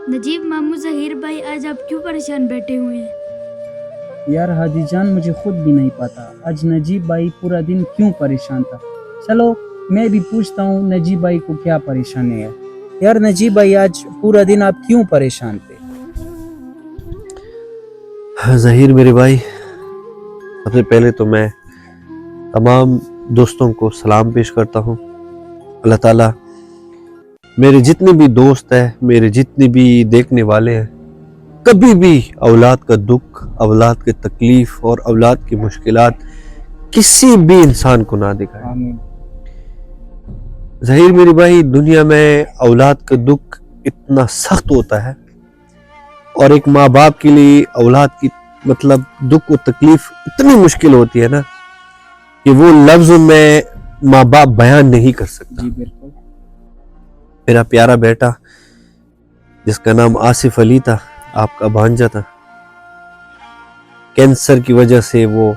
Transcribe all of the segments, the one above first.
نجیب ماموں ظہیر بھائی آج آپ کیوں پریشان بیٹھے ہوئے ہیں؟ یار حاجی جان مجھے خود بھی نہیں پتا آج نجیب بھائی پورا دن کیوں پریشان تھا. چلو میں بھی پوچھتا ہوں نجیب بھائی کو کیا پریشانی ہے. یار نجیب بھائی آج پورا دن آپ کیوں پریشان تھے؟ ظہیر میرے بھائی، سب سے پہلے تو میں تمام دوستوں کو سلام پیش کرتا ہوں. اللہ تعالیٰ میرے جتنے بھی دوست ہیں، میرے جتنے بھی دیکھنے والے ہیں، کبھی بھی اولاد کا دکھ، اولاد کی تکلیف اور اولاد کی مشکلات کسی بھی انسان کو نہ دکھائے. آمین. ظہیر میرے بھائی، دنیا میں اولاد کا دکھ اتنا سخت ہوتا ہے، اور ایک ماں باپ کے لیے اولاد کی مطلب دکھ و تکلیف اتنی مشکل ہوتی ہے نا کہ وہ لفظ میں ماں باپ بیان نہیں کر سکتا. جی بالکل. میرا پیارا بیٹا جس کا نام آصف علی تھا، آپ کا بھانجا تھا، کینسر کی وجہ سے وہ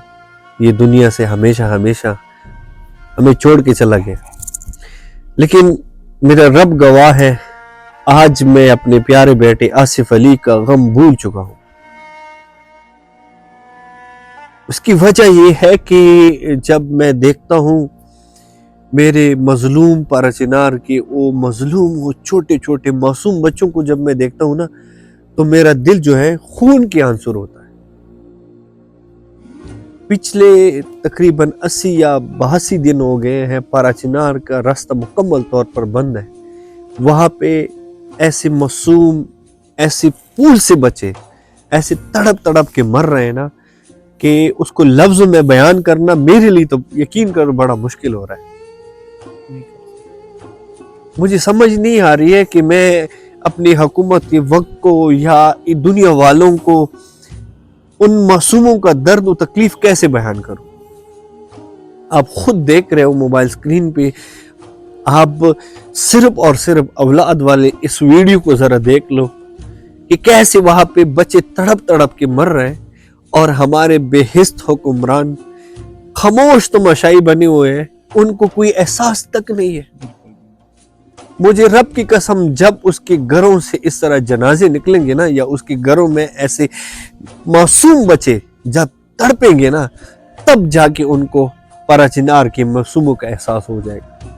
یہ دنیا سے ہمیشہ ہمیں چھوڑ کے چلا گیا. لیکن میرا رب گواہ ہے، آج میں اپنے پیارے بیٹے آصف علی کا غم بھول چکا ہوں. اس کی وجہ یہ ہے کہ جب میں دیکھتا ہوں میرے مظلوم پارا چنار کے وہ چھوٹے چھوٹے معصوم بچوں کو جب میں دیکھتا ہوں نا، تو میرا دل جو ہے خون کے آنسر ہوتا ہے. پچھلے تقریباً 80 یا 82 دن ہو گئے ہیں پارا چنار کا راستہ مکمل طور پر بند ہے. وہاں پہ ایسے معصوم، ایسے پھول سے بچے ایسے تڑپ کے مر رہے ہیں نا کہ اس کو لفظ میں بیان کرنا میرے لیے تو یقین کرو بڑا مشکل ہو رہا ہے. مجھے سمجھ نہیں آ رہی ہے کہ میں اپنی حکومت کے وقت کو یا دنیا والوں کو ان معصوموں کا درد و تکلیف کیسے بیان کروں. آپ خود دیکھ رہے ہو موبائل سکرین پہ، آپ صرف اور صرف اولاد والے اس ویڈیو کو ذرا دیکھ لو کہ کیسے وہاں پہ بچے تڑپ کے مر رہے ہیں، اور ہمارے بے حس حکمران خاموش تماشائی بنے ہوئے ہیں، ان کو کوئی احساس تک نہیں ہے. مجھے رب کی قسم جب اس کے گھروں سے اس طرح جنازے نکلیں گے نا، یا اس کے گھروں میں ایسے معصوم بچے جب تڑپیں گے نا، تب جا کے ان کو پارا چنار کے معصوموں کا احساس ہو جائے گا.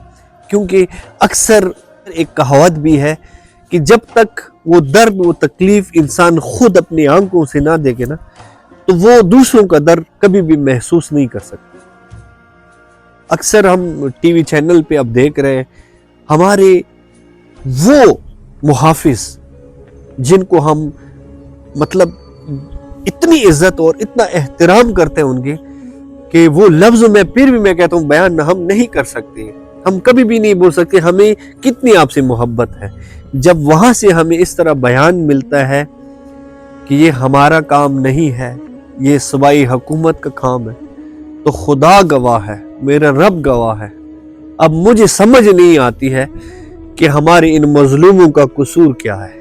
کیونکہ اکثر ایک کہاوت بھی ہے کہ جب تک وہ درد و تکلیف انسان خود اپنی آنکھوں سے نہ دیکھے نا، تو وہ دوسروں کا درد کبھی بھی محسوس نہیں کر سکتے. اکثر ہم ٹی وی چینل پہ اب دیکھ رہے ہیں ہمارے وہ محافظ جن کو ہم مطلب اتنی عزت اور اتنا احترام کرتے ہیں ان کے، کہ وہ لفظ میں پھر بھی میں کہتا ہوں بیان ہم نہیں کر سکتے. ہم کبھی بھی نہیں بول سکتے ہمیں کتنی آپ سے محبت ہے. جب وہاں سے ہمیں اس طرح بیان ملتا ہے کہ یہ ہمارا کام نہیں ہے، یہ صوبائی حکومت کا کام ہے، تو خدا گواہ ہے، میرا رب گواہ ہے، اب مجھے سمجھ نہیں آتی ہے کہ ہمارے ان مظلوموں کا قصور کیا ہے،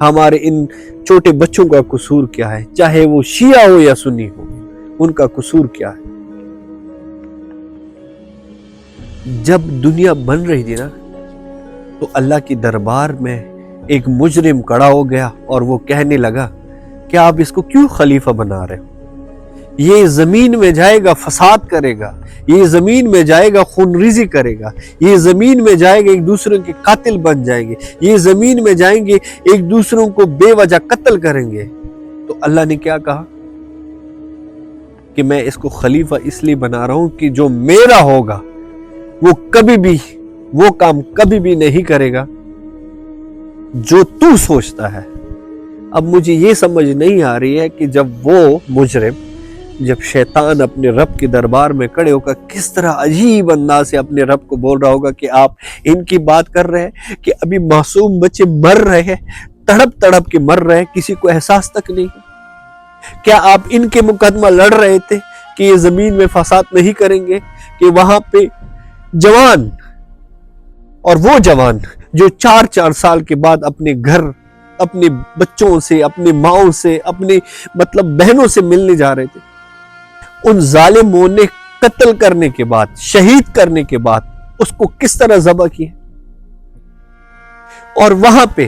ہمارے ان چھوٹے بچوں کا قصور کیا ہے، چاہے وہ شیعہ ہو یا سنی ہو، ان کا قصور کیا ہے. جب دنیا بن رہی تھی نا، تو اللہ کی دربار میں ایک مجرم کھڑا ہو گیا اور وہ کہنے لگا کہ آپ اس کو کیوں خلیفہ بنا رہے ہو؟ یہ زمین میں جائے گا فساد کرے گا، یہ زمین میں جائے گا خون ریزی کرے گا، یہ زمین میں جائے گا ایک دوسرے کے قاتل بن جائیں گے، یہ زمین میں جائیں گے ایک دوسروں کو بے وجہ قتل کریں گے. تو اللہ نے کیا کہا کہ میں اس کو خلیفہ اس لیے بنا رہا ہوں کہ جو میرا ہوگا وہ کبھی بھی وہ کام کبھی بھی نہیں کرے گا جو تو سوچتا ہے. اب مجھے یہ سمجھ نہیں آ رہی ہے کہ جب وہ مجرم، جب شیطان اپنے رب کے دربار میں کھڑے ہو کر کس طرح عجیب انداز سے اپنے رب کو بول رہا ہوگا کہ آپ ان کی بات کر رہے ہیں کہ ابھی معصوم بچے مر رہے ہیں، تڑپ کے مر رہے ہیں، کسی کو احساس تک نہیں. کیا آپ ان کے مقدمہ لڑ رہے تھے کہ یہ زمین میں فساد نہیں کریں گے، کہ وہاں پہ جوان، اور وہ جوان جو 4 سال کے بعد اپنے گھر، اپنے بچوں سے، اپنے ماؤں سے، اپنے مطلب بہنوں سے ملنے جا رہے تھے، ان ظالموں نے قتل کرنے کے بعد، شہید کرنے کے بعد اس کو کس طرح ذبح کیا، اور وہاں پہ